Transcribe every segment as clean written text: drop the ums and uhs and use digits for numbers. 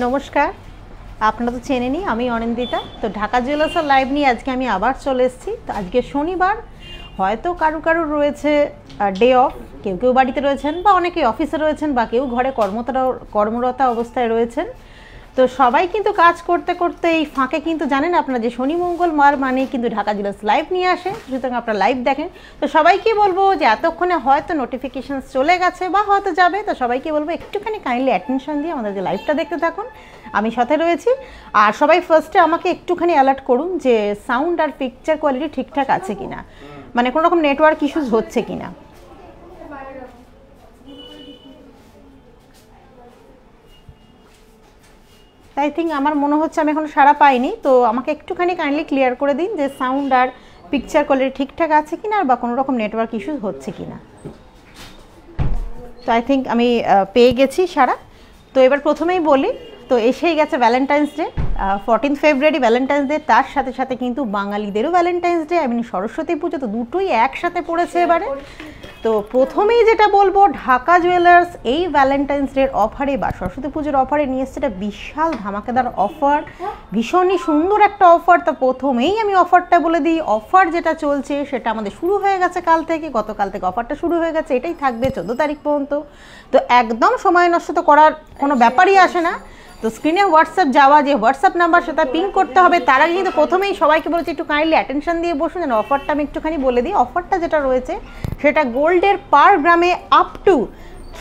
নমস্কার, আপনারা তো চেনেনই আমি অনিন্দিতা। তো ঢাকা জুয়েলার্সের লাইভ নিয়ে আজকে আমি আবার চলে এসেছি। তো আজকে শনিবার, হয়তো কারো কারো রয়েছে ডে অফ, কেউ কেউ বাড়িতে রয়েছেন বা অনেকেই অফিসে রয়েছেন বা কেউ ঘরে কর্মরত অবস্থায় রয়েছেন। তো সবাই কিন্তু কাজ করতে করতে এই ফাঁকে কিন্তু জানেন আপনারা যে শনি মঙ্গলবার মানে কিন্তু ঢাকা জুয়েলার্স লাইভ নিয়ে আসে, সুতরাং আপনারা লাইভ দেখেন। তো সবাইকে বলবো যে এতক্ষণে হয়তো নোটিফিকেশান চলে গেছে বা হয়তো যাবে, তো সবাইকে বলবো একটুখানি কাইন্ডলি অ্যাটেনশন দিয়ে আমাদের যে লাইভটা দেখতে থাকুন, আমি সাথে রয়েছি। আর সবাই ফার্স্টে আমাকে একটুখানি অ্যালার্ট করুন যে সাউন্ড আর পিকচার কোয়ালিটি ঠিকঠাক আছে কিনা, মানে কোনো রকম নেটওয়ার্ক ইস্যুস হচ্ছে কিনা। আই থিঙ্ক আমার মনে হচ্ছে আমি এখন সাড়া পাইনি, তো আমাকে একটুখানি কাইন্ডলি ক্লিয়ার করে দিন যে সাউন্ড আর পিকচার কোয়ালিটি ঠিকঠাক আছে কিনা বা কোনো রকম নেটওয়ার্ক ইস্যুস হচ্ছে কিনা। তো আই থিঙ্ক আমি পেয়ে গেছি সারা। তো এবার প্রথমেই বলি, তো এসেই গেছে ভ্যালেন্টাইন্স ডে, 14 ফেব্রুয়ারি ভ্যালেন্টাইন্স ডে, তার সাথে সাথে কিন্তু বাঙালিদেরও ভ্যালেন্টাইন্স ডে, সরস্বতী পুজো, তো দুটোই একসাথে পড়েছে এবারে। তো প্রথমেই যেটা বলবো, ঢাকা জুয়েলার্স এই ভ্যালেন্টাইন্স ডের অফারে বা সরস্বতী পুজোর অফারে নিয়ে এসছে একটা বিশাল ধামাকেদার অফার, ভীষণই সুন্দর একটা অফার। তো প্রথমেই আমি অফারটা বলে দিই, অফার যেটা চলছে সেটা আমাদের শুরু হয়ে গেছে কাল থেকে, গতকাল থেকে অফারটা শুরু হয়ে গেছে, এটাই থাকবে 14 তারিখ পর্যন্ত। তো একদম সময় নষ্ট তো করার কোনো ব্যাপারই আসে না। তো স্ক্রিনে হোয়াটসঅ্যাপ যাওয়া, যে হোয়াটসঅ্যাপ নাম্বার সেটা পিং করতে হবে। তার আগে কিন্তু প্রথমেই সবাইকে বলেছি একটু কাইন্ডলি অ্যাটেনশন দিয়ে বসুন, যেন অফারটা আমি একটুখানি বলে দিই। অফারটা যেটা রয়েছে সেটা গোল্ডের পার গ্রামে আপ টু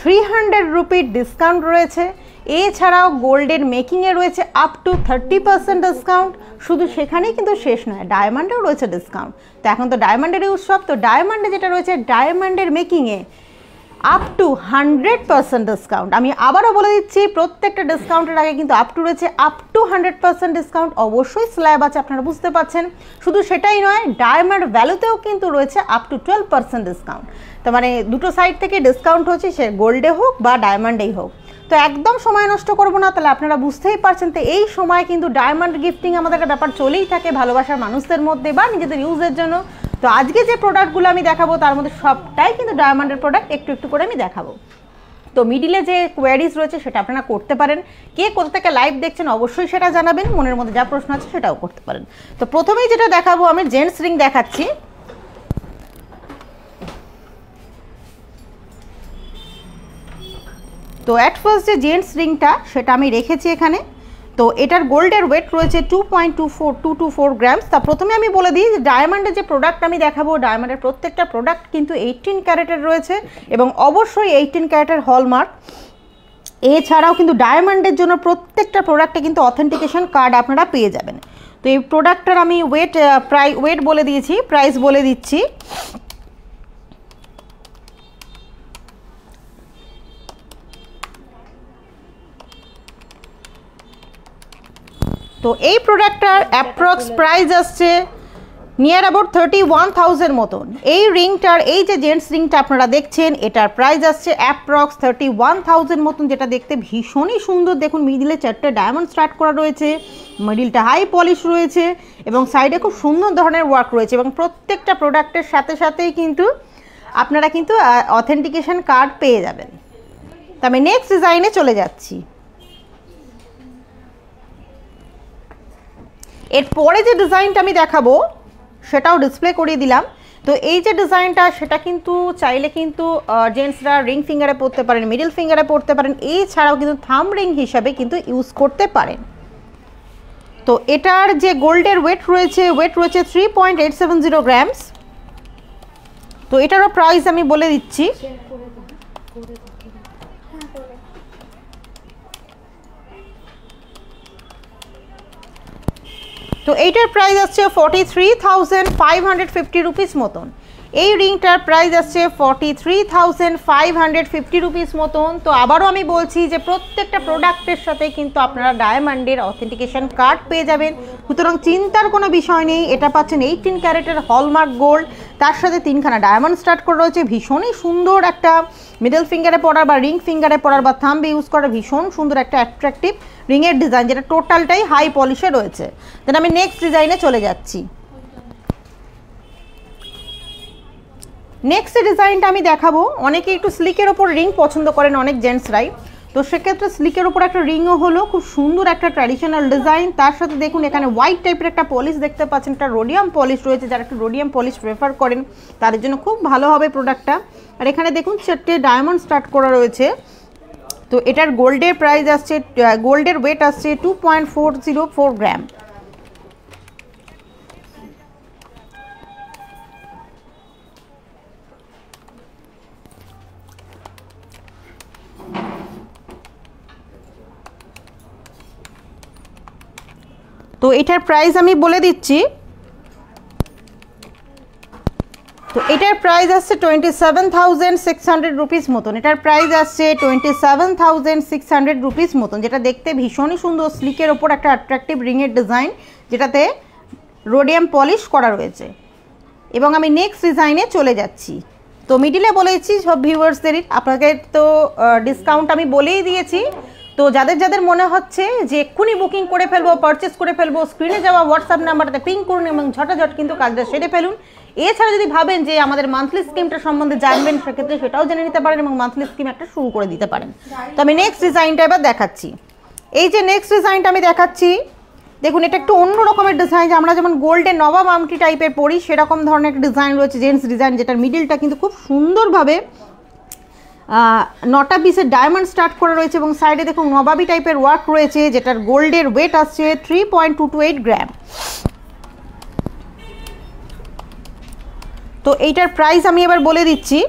300 রুপি ডিসকাউন্ট রয়েছে। এছাড়াও গোল্ডের মেকিংয়ে রয়েছে আপ টু 30% ডিসকাউন্ট। শুধু সেখানেই কিন্তু শেষ নয়, ডায়মন্ডেও রয়েছে ডিসকাউন্ট। তো এখন তো ডায়মন্ডেরই উৎসব, তো ডায়মন্ডে যেটা রয়েছে ডায়মন্ডের মেকিংয়ে আপ টু 100% ডিসকাউন্ট। আমি আবারও বলে দিচ্ছি, প্রত্যেকটা ডিসকাউন্টের আগে কিন্তু আপ টু রয়েছে আপ টু 100% ডিসকাউন্ট। অবশ্যই স্ল্যাব আছে, আপনারা বুঝতে পারছেন। শুধু সেটাই নয়, ডায়মন্ড ভ্যালুতেও কিন্তু রয়েছে আপ টু 12% ডিসকাউন্ট। তো মানে দুটো সাইড থেকে ডিসকাউন্ট হচ্ছে, সে গোল্ডে হোক বা ডায়মন্ডেই হোক। তো একদম সময় নষ্ট করবো না, তাহলে আপনারা বুঝতেই পারছেন। তো এই সময় কিন্তু ডায়মন্ড গিফটিং আমাদের একটা ব্যাপার চলেই থাকে ভালোবাসার মানুষদের মধ্যে বা নিজেদের ইউজের জন্য। তো আজকে যে প্রোডাক্টগুলো আমি দেখাবো তার মধ্যে সবটাই কিন্তু ডায়মন্ডের প্রোডাক্ট, একটু একটু করে আমি দেখাবো। তো মিডিলে যে কোয়ারিজ রয়েছে সেটা আপনারা করতে পারেন। কে কোথা থেকে লাইভ দেখছেন অবশ্যই সেটা জানাবেন, মনের মধ্যে যা প্রশ্ন আছে সেটাও করতে পারেন। তো প্রথমেই যেটা দেখাবো, আমি জেন্টস রিং দেখাচ্ছি। তো অ্যাট ফার্স্ট যে জেন্টস রিংটা সেটা আমি রেখেছি এখানে। তো এটার গোল্ডের ওয়েট রয়েছে 2.224 গ্রামস। তা প্রথমে আমি বলে দিই যে ডায়মন্ডের যে প্রোডাক্ট আমি দেখাবো, ডায়মন্ডের প্রত্যেকটা প্রোডাক্ট কিন্তু 18 ক্যারেটের রয়েছে এবং অবশ্যই 18 ক্যারেটের হলমার্ক। এছাড়াও কিন্তু ডায়মন্ডের জন্য প্রত্যেকটা প্রোডাক্টে কিন্তু অথেন্টিকেশন কার্ড আপনারা পেয়ে যাবেন। তো এই প্রোডাক্টটার আমি ওয়েট বলে দিয়েছি, প্রাইস বলে দিচ্ছি। তো এই প্রোডাক্টটার অ্যাপ্রক্স প্রাইস আসছে নিয়ার অ্যাবাউট 31,000 মতন। এই রিংটার, এই যে জেন্টস রিংটা আপনারা দেখছেন, এটার প্রাইস আসছে অ্যাপ্রক্স 31,000 মতন, যেটা দেখতে ভীষণই সুন্দর। দেখুন মিডিলে 4টে ডায়মন্ড স্টার্ট করা রয়েছে, মিডিলটা হাই পলিশ রয়েছে এবং সাইডে খুব সুন্দর ধরনের ওয়ার্ক রয়েছে এবং প্রত্যেকটা প্রোডাক্টের সাথে সাথেই কিন্তু আপনারা কিন্তু অথেন্টিকেশন কার্ড পেয়ে যাবেন। তো আমি নেক্সট ডিজাইনে চলে যাচ্ছি। এরপরে যে ডিজাইনটা আমি দেখাবো সেটাও ডিসপ্লে করিয়ে দিলাম। তো এই যে ডিজাইনটা সেটা কিন্তু চাইলে কিন্তু জেন্টসরা রিং ফিঙ্গারে পরতে পারেন, মিডল ফিঙ্গারে পরতে পারেন, এছাড়াও কিন্তু থাম্ব রিং হিসাবে কিন্তু ইউজ করতে পারেন। তো এটার যে গোল্ডের ওয়েট রয়েছে 3.870 গ্রামস। তো এটারও প্রাইস আমি বলে দিচ্ছি। তো এইটার প্রাইস আসছে 43,550 রুপিস মতন। এই রিংটার প্রাইস আসছে 43,550 রুপিস মতন। তো আবারও আমি বলছি যে প্রত্যেকটা প্রোডাক্টের সাথে কিন্তু আপনারা ডায়মন্ডের অথেন্টিকেশন কার্ড পেয়ে যাবেন, সুতরাং চিন্তার কোনো বিষয় নেই। এটা পাচ্ছেন 18 ক্যারেটের হলমার্ক গোল্ড, তার সাথে 3খানা ডায়মন্ড স্টার্ট করে রয়েছে। ভীষণই সুন্দর একটা মিডল ফিঙ্গারে পরার বা রিং ফিঙ্গারে পরার বা থাম্বে ইউজ করা ভীষণ সুন্দর একটা অ্যাট্রাকটিভ রিংয়ের ডিজাইন, যেটা টোটালটাই হাই পলিশে রয়েছে। দেন আমি নেক্সট ডিজাইনে চলে যাচ্ছি। নেক্সট ডিজাইনটা আমি দেখাবো, অনেকে একটু স্লিকের ওপর রিং পছন্দ করেন অনেক জেন্টসরাই। তো সেক্ষেত্রে স্লিকের উপর একটা রিংও হলো, খুব সুন্দর একটা ট্র্যাডিশনাল ডিজাইন। তার সাথে দেখুন এখানে হোয়াইট টাইপের একটা পলিশ দেখতে পাচ্ছেন, একটা রোডিয়াম পলিশ রয়েছে, যারা একটা রোডিয়াম পলিশ প্রেফার করেন তাদের জন্য খুব ভালো হবে প্রোডাক্টটা। আর এখানে দেখুন 4টে ডায়মন্ড স্টার্ট করা রয়েছে। তো এটার গোল্ডের প্রাইস আসছে, গোল্ডের ওয়েট আসছে 2.404 গ্রাম। তো এটার প্রাইস আমি বলে দিচ্ছি। তো এটার প্রাইস আসছে 27,600 রুপিস মতন। এটার প্রাইস আসছে 27,600 রুপিস মতন, যেটা দেখতে ভীষণই সুন্দর, স্লিকের ওপর একটা অ্যাট্রাকটিভ রিংয়ের ডিজাইন যেটাতে রোডিয়াম পলিশ করা রয়েছে। এবং আমি নেক্সট ডিজাইনে চলে যাচ্ছি। তো মিডিলে বলেছি সব ভিউয়ার্সদেরই, আপনাকে তো ডিসকাউন্ট আমি বলেই দিয়েছি। তো যাদের যাদের মনে হচ্ছে যে এক্ষুনি বুকিং করে ফেলবো, পারচেস করে ফেলবো, স্ক্রিনে যাওয়া হোয়াটসঅ্যাপ নাম্বারটাতে পিং করুন এবং ঝটাঝট কিন্তু কাজটা সেরে ফেলুন। এছাড়া যদি ভাবেন যে আমাদের মান্থলি স্কিমটা সম্বন্ধে জানবেন, সেক্ষেত্রে সেটাও জেনে নিতে পারেন এবং মান্থলি স্কিম একটা শুরু করে দিতে পারেন। তো আমি নেক্সট ডিজাইনটা এবার দেখাচ্ছি। এই যে নেক্সট ডিজাইনটা আমি দেখাচ্ছি, দেখুন এটা একটু অন্য রকমের ডিজাইন। আমরা যেমন গোল্ডে নবাব আমটি টাইপের পরি সেরকম ধরনের একটা ডিজাইন রয়েছে, জেন্টস ডিজাইন, যেটার মিডিলটা কিন্তু খুব সুন্দরভাবে 9টা পিসের ডায়মন্ড স্টার্ট করে রয়েছে এবং সাইডে দেখুন নবাবি টাইপের ওয়ার্ক রয়েছে, যেটার গোল্ডের ওয়েট আসছে 3.228 গ্রাম। তো এইটার প্রাইস আমি এবার বলে দিচ্ছি।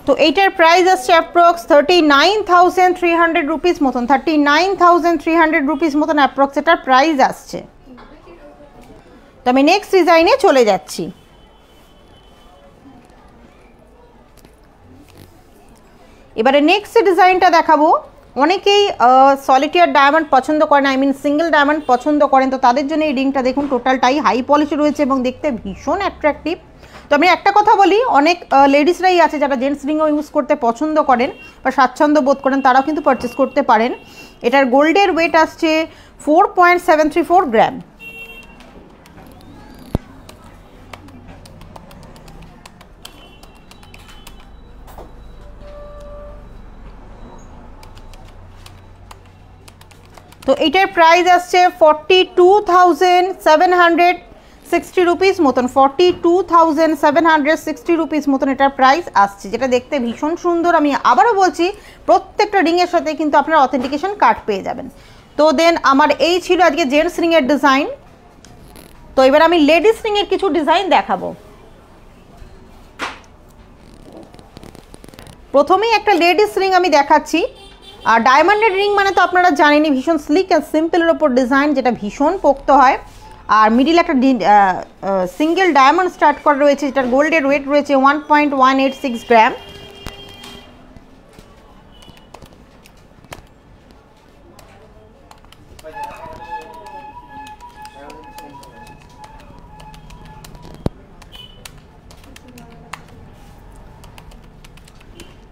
তো এইটার প্রাইস আসছে অ্যাপ্রক্স 39,300 রুপিস মতন, 39,300 রুপিস মতন অ্যাপ্রক্স এটার প্রাইস আসছে। তো আমি নেক্সট ডিজাইনে চলে যাচ্ছি। এবারে নেক্সট ডিজাইনটা দেখাবো। অনেকেই সলিটিয়ার ডায়মন্ড পছন্দ করেন, আই মিন সিঙ্গেল ডায়মন্ড পছন্দ করেন, তো তাদের জন্য এই রিংটা দেখুন টোটালটাই হাই পলিশ রয়েছে এবং দেখতে ভীষণ অ্যাট্রাকটিভ। তো আমি একটা কথা বলি, অনেক লেডিসরাই আছে যারা জেন্টস রিংও ইউজ করতে পছন্দ করেন বা স্বাচ্ছন্দ্য বোধ করেন, তারাও কিন্তু পারচেস করতে পারেন। এটার গোল্ডের ওয়েট আসছে 4.734 গ্রাম। তো এইটার প্রাইস আসছে 42,760 রুপিস মতন, 42,760 রুপিস মতন এটার প্রাইস আসছে, যেটা দেখতে ভীষণ সুন্দর। আমি আবারও বলছি, প্রত্যেকটা রিংয়ের সাথে কিন্তু আপনারা অথেন্টিকেশন কার্ড পেয়ে যাবেন। তো দেন আমার এই ছিল আজকে জেন্টস রিংয়ের ডিজাইন। তো এবার আমি লেডিস রিংয়ের কিছু ডিজাইন দেখাবো। প্রথমেই একটা লেডিস রিং আমি দেখাচ্ছি। আর ডায়মন্ডের রিং মানে তো আপনারা জানেনই, ভীষণ স্লিক আর সিম্পলের ওপর ডিজাইন, যেটা ভীষণ পোক্ত হয়। আর মিডিল একটা সিঙ্গেল ডায়মন্ড স্টার্ট করা রয়েছে, যেটার গোল্ডের ওয়েট রয়েছে 1.186 গ্রাম।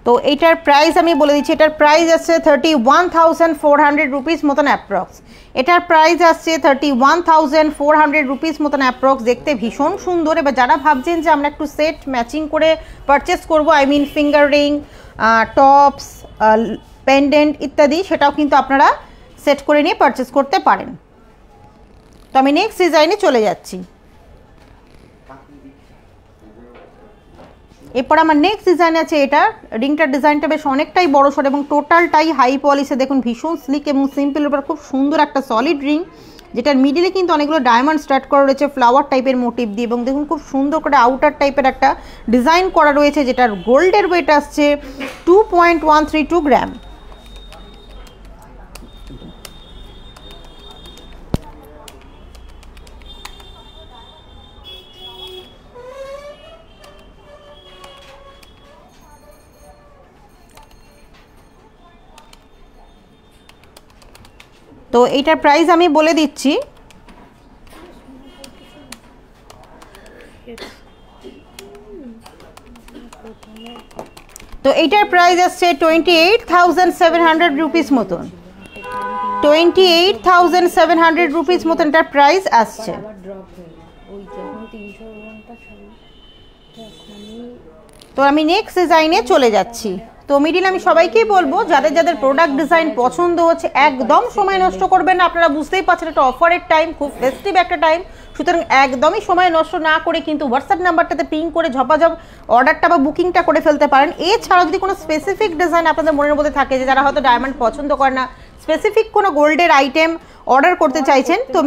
তো এইটার প্রাইস আমি বলে দিচ্ছি। এটার প্রাইস আসছে 31,400 রুপিস মতন অ্যাপ্রক্স। এটার প্রাইস আসছে 31,400 রুপিস মতন অ্যাপ্রক্স। দেখতে ভীষণ সুন্দর। এবার যারা ভাবছেন যে আমরা একটু সেট ম্যাচিং করে পারচেস করব, I mean finger ring, tops, pendant ইত্যাদি, সেটাও কিন্তু আপনারা সেট করে নিয়ে পারচেস করতে পারেন। তো আমি নেক্সট ডিজাইনে চলে যাচ্ছি। এরপর আমার নেক্সট ডিজাইন আছে। এটা রিংটার ডিজাইনটা বেশ অনেকটাই বড় সড় এবং টোটালটাই হাই পলিশে। দেখুন ভীষণ স্লিক এবং সিম্পলের উপর খুব সুন্দর একটা সলিড রিং, যেটার মিডিলে কিন্তু অনেকগুলো ডায়মন্ড স্টার্ট করা রয়েছে ফ্লাওয়ার টাইপের মোটিভ দিয়ে, এবং দেখুন খুব সুন্দর করে আউটার টাইপের একটা ডিজাইন করা রয়েছে, যেটার গোল্ডের ওয়েট আসছে 2.132 গ্রাম। তো এইটার প্রাইস আমি বলে দিচ্ছি। তো এইটার প্রাইস আসছে 28,700 রুপিস মতন, 28,700 রুপিস মতন এটার প্রাইস আসছে। তো আমি নেক্সট ডিজাইনে চলে যাচ্ছি। তো মিডিল আমি সবাইকেই বলবো যাদের যাদের প্রোডাক্ট ডিজাইন পছন্দ হচ্ছে একদম সময় নষ্ট করবেন না। আপনারা বুঝতেই পারছেন এটা অফারের টাইম, খুব ফেস্টিভ একটা টাইম, সুতরাং একদমই সময় নষ্ট না করে কিন্তু হোয়াটসঅ্যাপ নাম্বারটাতে পিং করে ঝপাঝপ অর্ডারটা বা বুকিংটা করে ফেলতে পারেন। এছাড়াও যদি কোনো স্পেসিফিক ডিজাইন আপনাদের মনের মধ্যে থাকে যে যারা হয়তো ডায়মন্ড পছন্দ করে না, স্পেসিফিক কোনো গোল্ডের আইটেম অর্ডার করতে চাইছেন, তো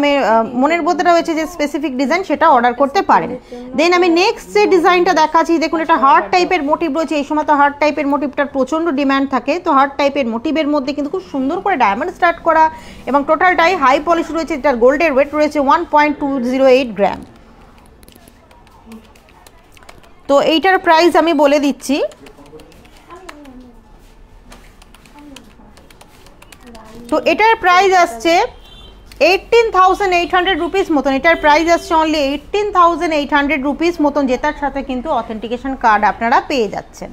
মনের মধ্যে রয়েছে যে স্পেসিফিক ডিজাইন সেটা অর্ডার করতে পারেন। দেন আমি নেক্সট যে ডিজাইনটা দেখাচ্ছি, দেখুন এটা হার্ট টাইপের মোটিভ রয়েছে। এই সময় তো হার্ট টাইপের মোটিভটার প্রচণ্ড ডিমান্ড থাকে। তো হার্ট টাইপের মোটিভের মধ্যে কিন্তু খুব সুন্দর করে ডায়মন্ড স্টার্ট করা এবং টোটালটাই হাই পলিশ রয়েছে। এটার গোল্ডের ওয়েট রয়েছে 1.208 গ্রাম। তো এইটার প্রাইস আমি বলে দিচ্ছি। তো এটার প্রাইস আসছে 18,800 রুপিস মতন। এটার প্রাইস আসছে অনলি 18,800 রুপিস মতন, যেটার সাথে কিন্তু অথেন্টিকেশন কার্ড আপনারা পেয়ে যাচ্ছেন।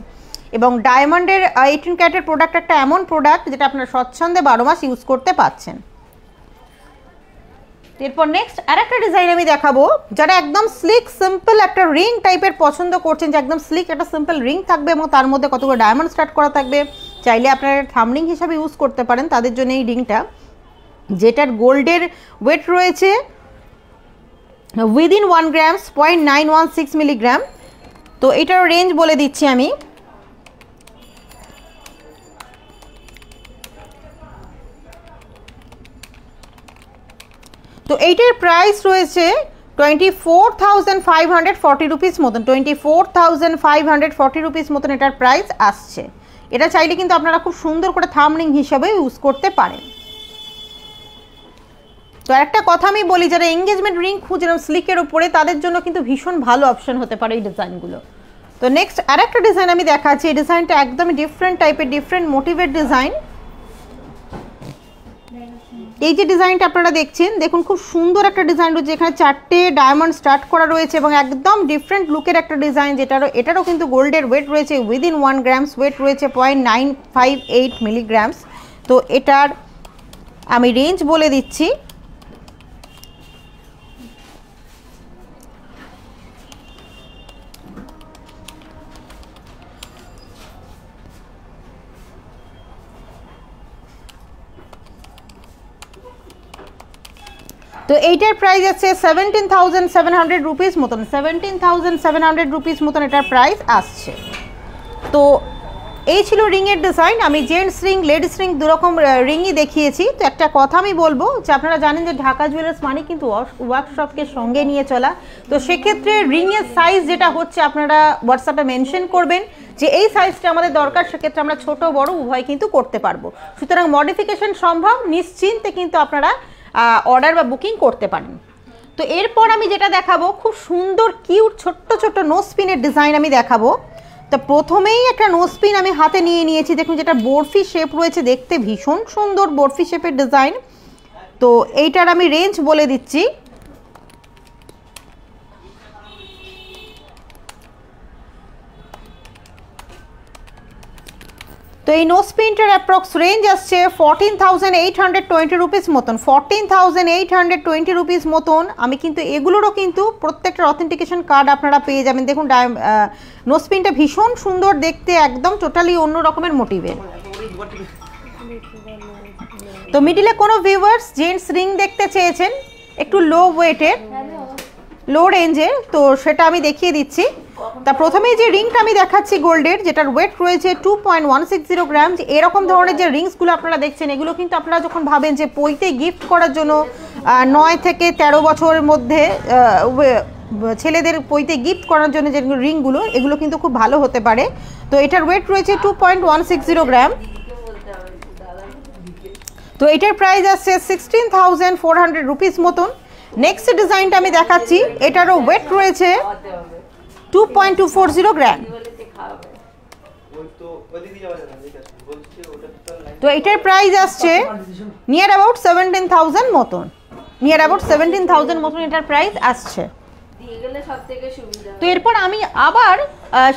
এবং ডায়মন্ডের 18 ক্যারেটের প্রোডাক্ট একটা এমন প্রোডাক্ট যেটা আপনারা স্বচ্ছন্দে 12 মাস ইউজ করতে পারছেন। এরপর নেক্সট আরেকটা ডিজাইন আমি দেখাবো, যারা একদম স্লিক সিম্পল একটা রিং টাইপের পছন্দ করছেন, যে একদম স্লিক একটা সিম্পল রিং থাকবে এবং তার মধ্যে কতগুলো ডায়মন্ড স্টার্ট করা থাকবে, চাইলে আপনারা থামরিং হিসাবে ইউজ করতে পারেন তাদের জন্য এই রিংটা, যেটার গোল্ডের ওয়েট রয়েছে উইদিন 1 গ্রামস 0.916 মিলিগ্রাম। তো এটার রেঞ্জ বলে দিচ্ছি আমি। তো এইটার প্রাইস রয়েছে 24,540 রুপিস মতন। 24,540 রুপিস মতন এটার প্রাইস আসছে। এটা চাইলে কিন্তু আপনারা খুব সুন্দর করে থামরিং হিসাবে ইউজ করতে পারেন। তো একটা কথা আমি বলি, যারা এঙ্গেজমেন্ট রিং খুঁজছেন স্লিকের উপরে, তাদের জন্য কিন্তু ভীষণ ভালো অপশন হতে পারে এই ডিজাইনগুলো। তো নেক্সট আরেকটা ডিজাইন আমি দেখাচ্ছি। এই ডিজাইনটা একদমই ডিফারেন্ট টাইপের, ডিফারেন্ট মোটিভের ডিজাইন। এই যে ডিজাইনটা আপনারা দেখছেন, দেখুন খুব সুন্দর একটা ডিজাইন রয়েছে, এখানে 4টে ডায়মন্ড স্টার্ট করা রয়েছে এবং একদম ডিফারেন্ট লুকের একটা ডিজাইন, এটারও কিন্তু গোল্ডের ওয়েট রয়েছে উইদিন 1 গ্রামস, ওয়েট রয়েছে 0.958 মিলিগ্রামস। তো এটার আমি রেঞ্জ বলে দিচ্ছি। তো এইটার প্রাইস আছে 17,700 রুপিস মতন। 17,700 রুপিস মতন এটার প্রাইস আসছে। তো এই ছিল রিংয়ের ডিজাইন। আমি জেন্টস রিং, লেডিস রিং দুরকম রিংই দেখিয়েছি। তো একটা কথা আমি বলবো যে আপনারা জানেন যে ঢাকা জুয়েলার্স মানে কিন্তু ওয়ার্কশপকে সঙ্গে নিয়ে চলা। তো সেক্ষেত্রে রিংয়ের সাইজ যেটা হচ্ছে আপনারা হোয়াটসঅ্যাপে মেনশন করবেন যে এই সাইজটা আমাদের দরকার, সেক্ষেত্রে আমরা ছোট বড় উভয় কিন্তু করতে পারবো। সুতরাং মডিফিকেশন সম্ভব, নিশ্চিন্তে কিন্তু আপনারা অর্ডার বা বুকিং করতে পারেন। তো এরপর আমি যেটা দেখাবো, খুব সুন্দর কিউট ছোট্ট ছোট্ট নোজ পিনের ডিজাইন আমি দেখাবো। তো প্রথমেই একটা নোজ পিন আমি হাতে নিয়ে নিয়েছি, দেখুন যেটা বরফি শেপ রয়েছে, দেখতে ভীষণ সুন্দর বরফি শেপের ডিজাইন। তো এইটার আমি রেঞ্জ বলে দিচ্ছি। তো এই নোজ পিনটার অ্যাপ্রক্স রেঞ্জ আসছে 14,820 রুপিস মতন। 14,820 রুপিস মতন। আমি কিন্তু এগুলোরও কিন্তু প্রত্যেকটার অথেন্টিকেশন কার্ড আপনারা পেয়ে যাবেন। দেখুন নোজ পিনটা ভীষণ সুন্দর দেখতে, একদম টোটালি অন্য রকমের মোটিভের। তো মিডিলে কোনো ভিউয়ার্স জেন্টস রিং দেখতে চেয়েছেন একটু লো ওয়েটের, লো রেঞ্জের, তো সেটা আমি দেখিয়ে দিচ্ছি। তা প্রথমেই যে রিংটা আমি দেখাচ্ছি গোল্ডের, যেটার ওয়েট রয়েছে 2.160 গ্রাম। এরকম ধরনের যে রিংসগুলো আপনারা দেখছেন, এগুলো কিন্তু আপনারা যখন ভাবেন যে পইতে গিফট করার জন্য 9 থেকে 13 বছরের মধ্যে ছেলেদের পইতে গিফট করার জন্য যে রিংগুলো, এগুলো কিন্তু খুব ভালো হতে পারে। তো এটার ওয়েট রয়েছে 2.160 গ্রাম। তো এটার প্রাইস আসছে 16,400 রুপিস মতন। নেক্সট ডিজাইনটা আমি দেখাচ্ছি, এটারও ওয়েট রয়েছে 2.240 গ্রাম। তো এটার প্রাইস আসছে নিয়ার অ্যাবাউট 17,000 মতন, নিয়ার অ্যাবাউট 17,000 মতন এটার প্রাইস আসছে। তো এরপর আমি আবার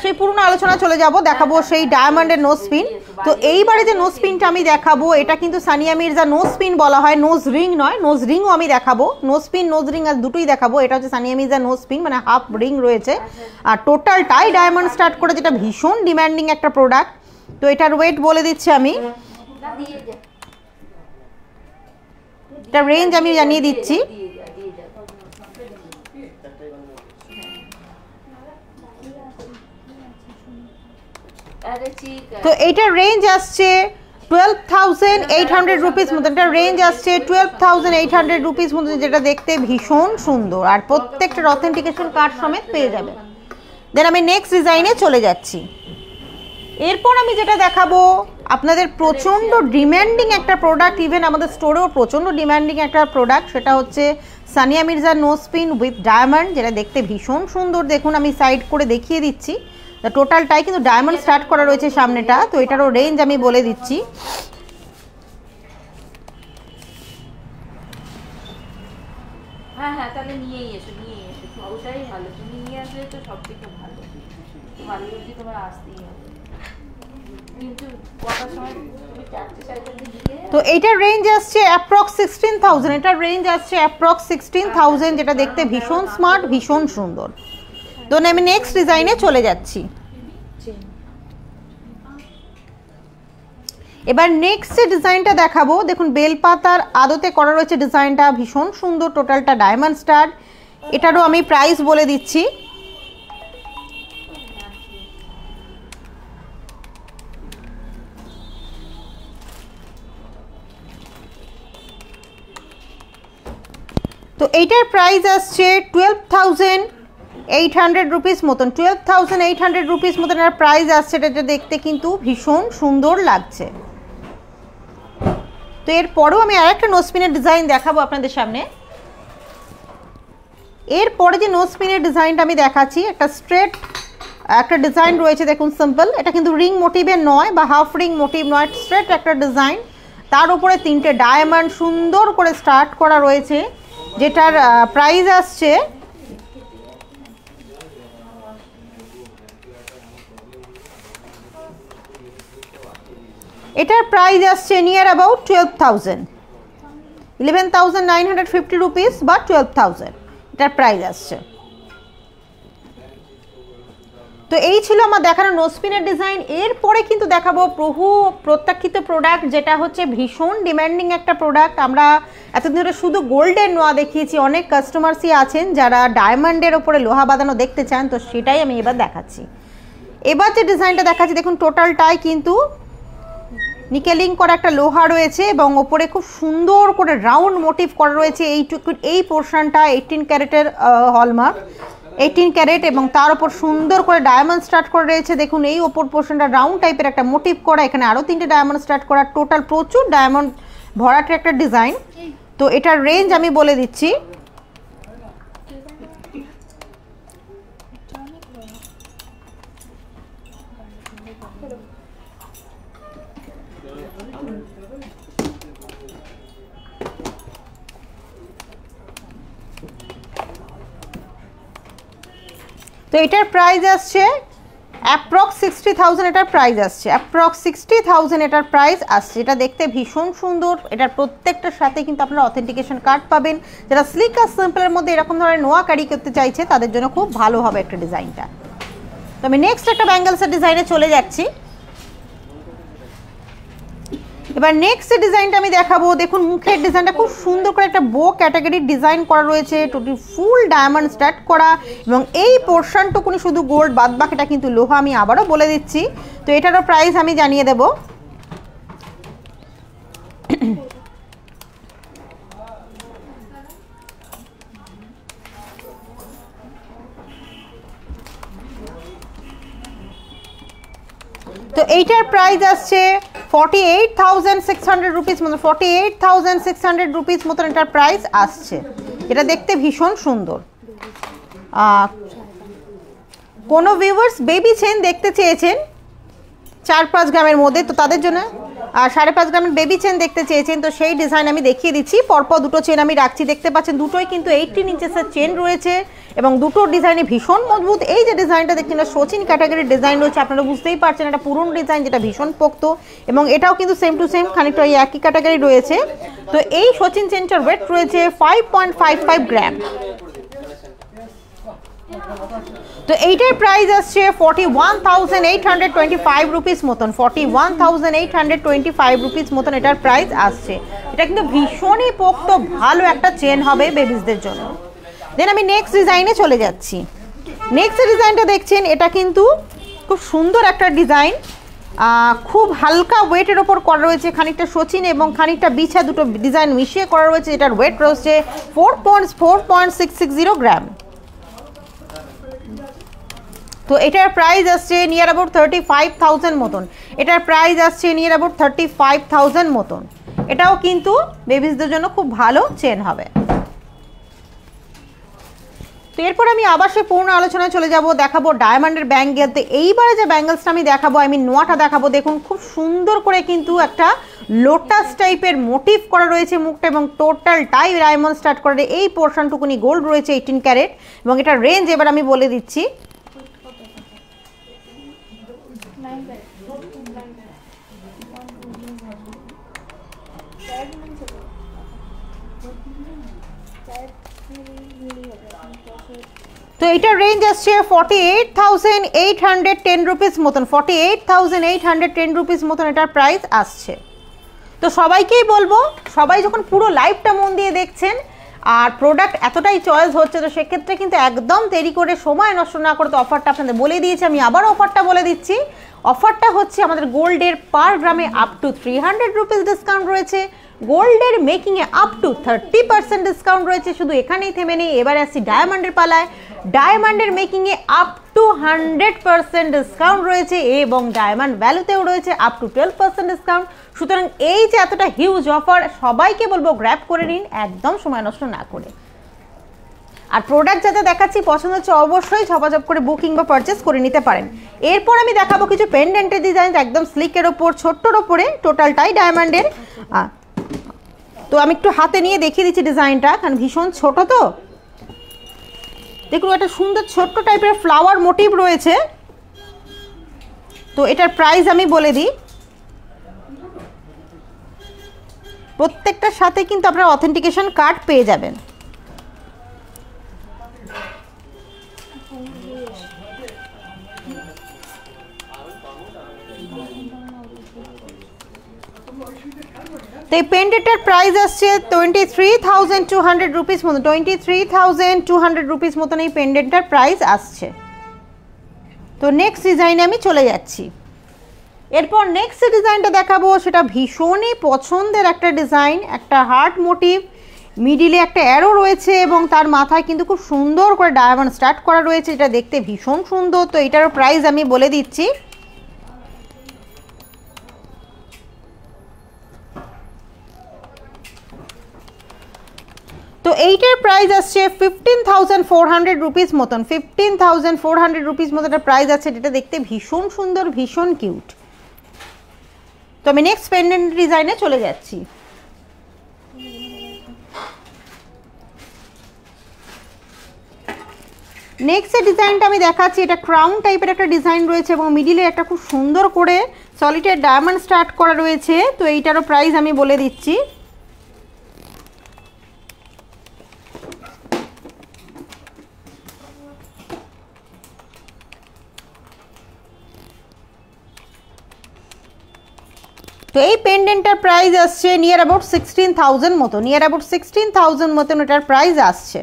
সেই পুরনো আলোচনা চলে যাব, দেখাবো সেই ডায়মন্ডের নোজ পিন। তো এইবারে যে নোজ পিনটা আমি দেখাবো এটা কিন্তু সানিয়া মির্জা নোজ পিন বলা হয়, নোজ রিং নয়। নোজ রিংও আমি দেখাবো, নোজ পিন নোজ রিং আর দুটোই দেখাবো। এটা হচ্ছে সানিয়া মির্জা নোজ পিন, মানে হাফ রিং রয়েছে আর টোটালটাই ডায়মন্ড স্টার্ট করে, যেটা ভীষণ ডিমান্ডিং একটা প্রোডাক্ট। তো এটার ওয়েট বলে দিচ্ছি আমি, এটা রেঞ্জ আমি জানিয়ে দিচ্ছি। তো এইটার রেঞ্জ আসছে 12,800 রুপিস মতন, এটা রেঞ্জ আসছে 12,800 রুপিস মতন, যেটা দেখতে ভীষণ সুন্দর আর প্রত্যেকটার অথেন্টিকেশন কার্ড সমেত পেয়ে যাবে। দেন আমি নেক্সট ডিজাইনে চলে যাচ্ছি। এরপর আমি যেটা দেখাবো আপনাদের প্রচণ্ড ডিম্যান্ডিং একটা প্রোডাক্ট, ইভেন আমাদের স্টোরেও প্রচণ্ড ডিম্যান্ডিং একটা প্রোডাক্ট, সেটা হচ্ছে Sania Mirza nose pin with diamond, যেটা দেখতে ভীষণ সুন্দর। দেখুন আমি সাইড করে দেখিয়ে দিচ্ছি, টোটালটাই কিন্তু ডায়মন্ড স্টার্ট করা রয়েছে সামনেটা। তো এটারও রেঞ্জ আমি বলে দিচ্ছি। তো এইটার রেঞ্জ আসছে অ্যাপ্রক্স 16,000, এটার রেঞ্জ আসছে অ্যাপ্রক্স 16,000, যেটা দেখতে ভীষণ স্মার্ট, ভীষণ সুন্দর। তো আমি নেক্সট ডিজাইনে চলে যাচ্ছি। এবার নেক্সট যে ডিজাইনটা দেখাবো, দেখুন বেলপাতার আদতে করা রয়েছে ডিজাইনটা, ভীষণ সুন্দর, টোটালটা ডায়মন্ড স্টাড। এটারও আমি প্রাইস বলে দিচ্ছি। তো এইটার প্রাইস আসছে 12,800 রুপিস মতন, 12,800 রুপিস মতন এর প্রাইস আসছে। এটা দেখতে কিন্তু ভীষণ সুন্দর লাগছে। তো এরপরেও আমি আরেকটা নোজ পিনের ডিজাইন দেখাবো আপনাদের সামনে। এরপরে যে নোজ পিনের ডিজাইনটা আমি দেখাচ্ছি, একটা স্ট্রেট একটা ডিজাইন রয়েছে, দেখুন সিম্পল। এটা কিন্তু রিং মোটিভের নয় বা হাফ রিং মোটিভ নয়, স্ট্রেট একটা ডিজাইন, তার উপরে 3টে ডায়মন্ড সুন্দর করে স্টার্ট করা রয়েছে, যেটার প্রাইস আসছে এটার প্রাইস আসছে নিয়ার অ্যাবাউট 12,000, 11,950 রুপিস বা 12,000 এটার প্রাইস আসছে। তো এই ছিল আমার দেখানো নোজপিনের ডিজাইন। এরপরে কিন্তু দেখাবো বহু প্রত্যাখ্যিত প্রোডাক্ট, যেটা হচ্ছে ভীষণ ডিম্যান্ডিং একটা প্রোডাক্ট। আমরা এতদিন ধরে শুধু গোল্ডের নোয়া দেখিয়েছি, অনেক কাস্টমার্সই আছেন যারা ডায়মন্ডের ওপরে লোহা বাঁধানো দেখতে চান, তো সেটাই আমি এবার দেখাচ্ছি। এবার যে ডিজাইনটা দেখাচ্ছি দেখুন, টোটালটাই কিন্তু নিকেলিং করা একটা লোহা রয়েছে এবং ওপরে খুব সুন্দর করে রাউন্ড মোটিভ করা রয়েছে। এই পোর্শনটা 18 ক্যারেটের হলমার্ক, 18 ক্যারেট, এবং তার উপর সুন্দর করে ডায়মন্ড স্টার্ট করে রয়েছে। দেখুন এই ওপর পোর্শনটা রাউন্ড টাইপের একটা মোটিভ করা, এখানে আরও 3টে ডায়মন্ড স্টার্ট করা, টোটাল প্রচুর ডায়মন্ড ভরাটের একটা ডিজাইন। তো এটার রেঞ্জ আমি বলে দিচ্ছি। তো এটার প্রাইস আসছে অ্যাপ্রক্স 60,000, এটার প্রাইস আসছে অ্যাপ্রক্স 60,000 এটার প্রাইস আসছে। এটা দেখতে ভীষণ সুন্দর, এটার প্রত্যেকটার সাথে কিন্তু আপনারা অথেন্টিকেশন কার্ড পাবেন। যারা স্লিক আর সিম্পলের মধ্যে এরকম ধরনের নোয়া ক্যারি করতে চাইছে তাদের জন্য খুব ভালো হবে একটা ডিজাইনটা। তো আমি নেক্সট একটা ব্যাঙ্গেলসের ডিজাইনে চলে যাচ্ছি। এবার নেক্সট ডিজাইনটা আমি দেখাবো, দেখুন মুখের ডিজাইনটা খুব সুন্দর করে একটা বো ক্যাটাগরির ডিজাইন করা রয়েছে, টোটাল ফুল ডায়মন্ড স্টার্ট করা, এবং এই পোর্শনটুকুনি শুধু গোল্ড, বাদ বাকিটা কিন্তু লোহা। আমি আবারও বলে দিচ্ছি। তো এটারও প্রাইস আমি জানিয়ে দেবো। তো এইটার প্রাইস আসছে 48,600 রুপিস মতো, 48,600 রুপিস মতন এটার প্রাইস আসছে। এটা দেখতে ভীষণ সুন্দর। কোনো ভিউয়ার্স বেবি চেন দেখতে চেয়েছেন 4-5 গ্রামের মধ্যে, তো তাদের জন্য 5.5 গ্রামের বেবি চেন দেখতে চেয়েছেন, তো সেই ডিজাইন আমি দেখিয়ে দিচ্ছি। পরপর দুটো চেন আমি রাখছি, দেখতে পাচ্ছেন দুটোই কিন্তু 18 ইঞ্চেসের চেন রয়েছে এবং দুটো ডিজাইনে ভীষণ মজবুত। এই যে ডিজাইনটা দেখছেন এটা সচিন ক্যাটাগরির ডিজাইন রয়েছে, আপনারা বুঝতেই পারছেন এটা পুরনো ডিজাইন যেটা ভীষণ পোক্ত, এবং এটাও কিন্তু সেম টু সেম খানিকটা এই একই ক্যাটাগরি রয়েছে। তো এই সচিন চেনটার ওয়েট রয়েছে 5.55 গ্রাম। তো এইটার প্রাইস আসছে 41,825 রুপিস মতন, 41,825 রুপিস মতন এটার প্রাইস আসছে। এটা কিন্তু ভীষণই পোক্ত ভালো একটা চেন হবে বেবিসদের জন্য। দেন আমি নেক্সট ডিজাইনে চলে যাচ্ছি। নেক্সট ডিজাইনটা দেখছেন এটা কিন্তু খুব সুন্দর একটা ডিজাইন, খুব হালকা ওয়েটের ওপর করা রয়েছে, খানিকটা সচিন এবং খানিকটা বিছা দুটো ডিজাইন মিশিয়ে করা রয়েছে। এটার ওয়েট রয়েছে 4.660 গ্রাম। তো এটার প্রাইস আসছে নিয়ার অ্যাবাউট 35,000 মতন, এটার প্রাইস আসছে নিয়ার অ্যাবাউট 35,000 মতন। এটাও কিন্তু বেবিসদের জন্য খুব ভালো চেন হবে। তো এরপর আমি আবার সেই পূর্ণ আলোচনায় চলে যাব, দেখাবো ডায়মন্ডের ব্যাঙ্গেল। তো এইবারে যে ব্যাঙ্গেলসটা আমি দেখাবো, আমি নোয়াটা দেখাবো, দেখুন খুব সুন্দর করে কিন্তু একটা লোটাস টাইপের মোটিভ করা রয়েছে মুখটা, এবং টোটালটাই ডায়মন্ড স্টার্ট করে এই পোর্শনটুকুনি গোল্ড রয়েছে 18 ক্যারেট, এবং এটার রেঞ্জ এবার আমি বলে দিচ্ছি। তো এটার রেঞ্জ আসছে 48,810 রুপিস মতন, 48,810 রুপিস মতন এটার প্রাইস আসছে। তো সবাইকেই বলবো, সবাই যখন পুরো লাইভটা মন দিয়ে দেখছেন আর প্রোডাক্ট এতটাই চয়েস হচ্ছে, তো সেক্ষেত্রে কিন্তু একদম দেরি করে সময় নষ্ট না করে তো অফারটা আপনাদের বলে দিয়েছি। আমি আবার অফারটা বলে দিচ্ছি। অফারটা হচ্ছে আমাদের গোল্ডের পার গ্রামে আপ টু 300 রুপিস ডিসকাউন্ট রয়েছে, গোল্ডের মেকিংয়ে আপ টু 30% ডিসকাউন্ট রয়েছে। শুধু এখানেই থেমে নেই, এবার আসছি ডায়মন্ডের পালায়। ডায়মন্ডের মেকিংয়ে আপ টু 100% ডিসকাউন্ট রয়েছে এবং ডায়মন্ড ভ্যালুতেও রয়েছে আপ টু 12% ডিসকাউন্ট। সুতরাং এই যে এতটা হিউজ অফার, সবাইকে বলবো গ্র্যাব করে নিন একদম সময় নষ্ট না করে। আর প্রোডাক্ট যাতে দেখাচ্ছি পছন্দ হচ্ছে অবশ্যই ঝপাঝপ করে বুকিং বা পারচেস করে নিতে পারেন। এরপর আমি দেখাবো কিছু পেন্ডেন্টের ডিজাইন, একদম স্লিকের ওপর ছোট্টর ওপরে, টোটালটাই ডায়মন্ডের। তো আমি একটু হাতে নিয়ে দেখিয়ে দিচ্ছি ডিজাইনটা, কারণ ভীষণ ছোট। তো দেখুন একটা সুন্দর ছোট্ট টাইপের ফ্লাওয়ার মোটিভ রয়েছে। তো এটার প্রাইস আমি বলে দিই, প্রত্যেকটার সাথে কিন্তু আপনারা অথেন্টিকেশন কার্ড পেয়ে যাবেন। তো এই পেন্ডেন্টের প্রাইস আসছে 23,200 রুপিস মতন, 23,200 রুপিস মতন এই পেন্ডেন্টটার প্রাইস আসছে। তো নেক্সট ডিজাইনে আমি চলে যাচ্ছি। এরপর নেক্সট ডিজাইনটা দেখাবো, সেটা ভীষণই পছন্দের একটা ডিজাইন, একটা হার্ট মোটিভ, মিডিলে একটা অ্যারো রয়েছে এবং তার মাথায় কিন্তু খুব সুন্দর করে ডায়মন্ড স্টার্ট করা রয়েছে, এটা দেখতে ভীষণ সুন্দর। তো এটারও প্রাইস আমি বলে দিচ্ছি। তো এইটার প্রাইস আসছে 15,400 রুপিস মতন, 15,400 রুপিস মতন একটা প্রাইস আছে, যেটা দেখতে ভীষণ সুন্দর, ভীষণ কিউট। তো আমি নেক্সট পেন্ডেন্ট ডিজাইনে চলে যাচ্ছি। নেক্সট ডিজাইনটা আমি দেখাচ্ছি, এটা ক্রাউন টাইপের একটা ডিজাইন রয়েছে এবং মিডিলে একটা খুব সুন্দর করে সলিটেড ডায়মন্ড স্টার্ট করা রয়েছে। তো এইটারও প্রাইস আমি বলে দিচ্ছি। তো এই পেন্ডেন্টটার প্রাইস আসছে নিয়ার অ্যাবাউট 16,000 মতো, নিয়ার অ্যাবাউট 16,000 মতন এটার প্রাইস আসছে।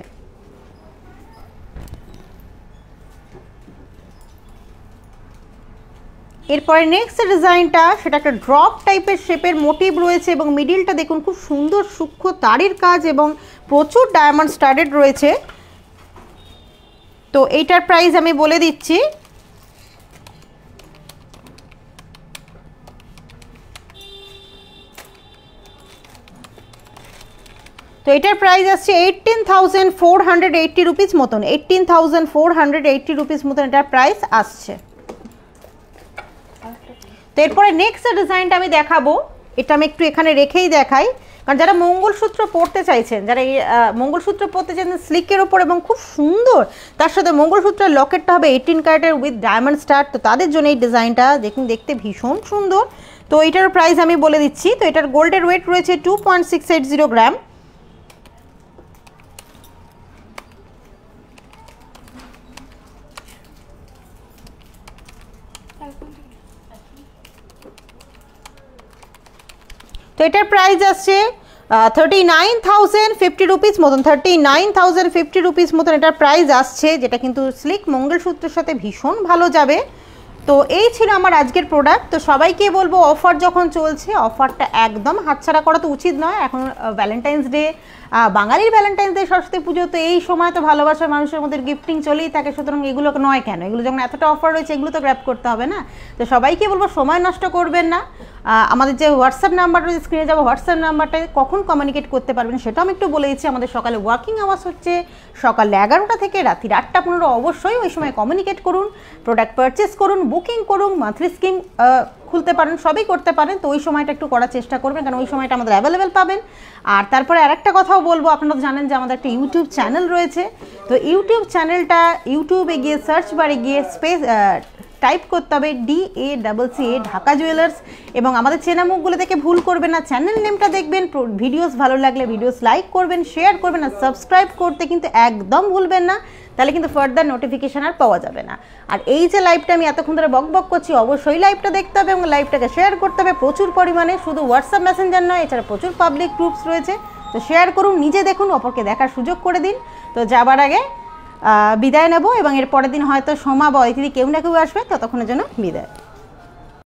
এরপরে নেক্সট ডিজাইনটা, সেটা একটা ড্রপ টাইপের শেপের মোটিভ রয়েছে এবং মিডিলটা দেখুন খুব সুন্দর সূক্ষ্ম তারের কাজ এবং প্রচুর ডায়মন্ড স্টাডেড রয়েছে। তো এইটার প্রাইস আমি বলে দিচ্ছি। তো এটার প্রাইস আসছে 18,480 রুপিস মতন, 18,480 রুপিস মতন এটার প্রাইস আসছে। তো এরপরে নেক্সট ডিজাইনটা আমি দেখাবো, এটা আমি একটু এখানে রেখেই দেখাই, কারণ যারা মঙ্গলসূত্র পরতে চাইছেন, যারা এই মঙ্গলসূত্র পরতে চাইছেন স্লিকের ওপর এবং খুব সুন্দর, তার সাথে মঙ্গলসূত্রের লকেটটা হবে 18 ক্যারেটের উইথ ডায়মন্ড স্টার, তো তাদের জন্য এই ডিজাইনটা দেখুন, দেখতে ভীষণ সুন্দর। তো এটার প্রাইস আমি বলে দিচ্ছি। তো এটার গোল্ডের ওয়েট রয়েছে 2.680 গ্রাম। তো এটার প্রাইস আসছে 39,050 রুপিস মতন, 39,050 রুপিস মতন এটার প্রাইস আসছে, যেটা কিন্তু স্লিক মঙ্গলসূত্রের সাথে ভীষণ ভালো যাবে। তো এই ছিল আমার আজকের প্রোডাক্ট। তো সবাইকে বলবো অফার যখন চলছে, অফারটা একদম হাতছাড়া করা তো উচিত নয়। এখন ভ্যালেন্টাইন্স ডে, বাঙালির ভ্যালেন্টাইন্স ডে, সরস্বতী পুজো, তো এই সময় তো ভালোবাসার মানুষের মধ্যে গিফটিং চলেই থাকে, সুতরাং এগুলো নয় কেন, এগুলো যখন এতটা অফার রয়েছে এগুলো তো গ্র্যাব করতে হবে না। তো সবাইকে বলবো সময় নষ্ট করবেন না। আমাদের যে হোয়াটসঅ্যাপ নাম্বার রয়েছে স্ক্রিনে যাবো, হোয়াটসঅ্যাপ নাম্বারটায় কখন কমিউনিকেট করতে পারবেন সেটাও আমি একটু বলে দিচ্ছি। আমাদের সকালে ওয়ার্কিং আওয়ার্স হচ্ছে সকাল 11টা থেকে রাত্রি 8টা 15, অবশ্যই ওই সময় কমিউনিকেট করুন, প্রোডাক্ট পারচেস করুন, বুকিং করুন, মান্থলি স্কিম খুলতে পারেন, সবই করতে পারেন। তো ওই সময়টা একটু করার চেষ্টা করবেন, কারণ ওই সময়টা আমাদের অ্যাভেলেবেল পাবেন। আর তারপরে আরেকটা কথাও বলবো, আপনারা জানেন যে আমাদের একটা ইউটিউব চ্যানেল রয়েছে। তো ইউটিউব চ্যানেলটা, ইউটিউবে গিয়ে সার্চ বারে গিয়ে স্পেস টাইপ করতে হবে DACCA ঢাকা জুয়েলার্স, এবং আমাদের চেনা মুখগুলো থেকে ভুল করবেন না, চ্যানেল নেমটা দেখবেন, ভিডিওস ভালো লাগলে ভিডিওস লাইক করবেন, শেয়ার করবেন, আর সাবস্ক্রাইব করতে কিন্তু একদম ভুলবেন না, তাহলে কিন্তু ফার্দার নোটিফিকেশান আর পাওয়া যাবে না। আর এই যে লাইভটা আমি এতক্ষণ ধরে বক করছি, অবশ্যই লাইভটা দেখতে হবে এবং লাইভটাকে শেয়ার করতে হবে প্রচুর পরিমাণে, শুধু হোয়াটসঅ্যাপ মেসেঞ্জার নয়, এছাড়া প্রচুর পাবলিক গ্রুপস রয়েছে। তো শেয়ার করুন, নিজে দেখুন, অপরকে দেখার সুযোগ করে দিন। তো যাবার আগে বিদায় নেব, এবং এর পরের দিন হয়তো সোমা বা অতিথি কেউ না কেউ আসবে, ততক্ষণের জন্য বিদায়।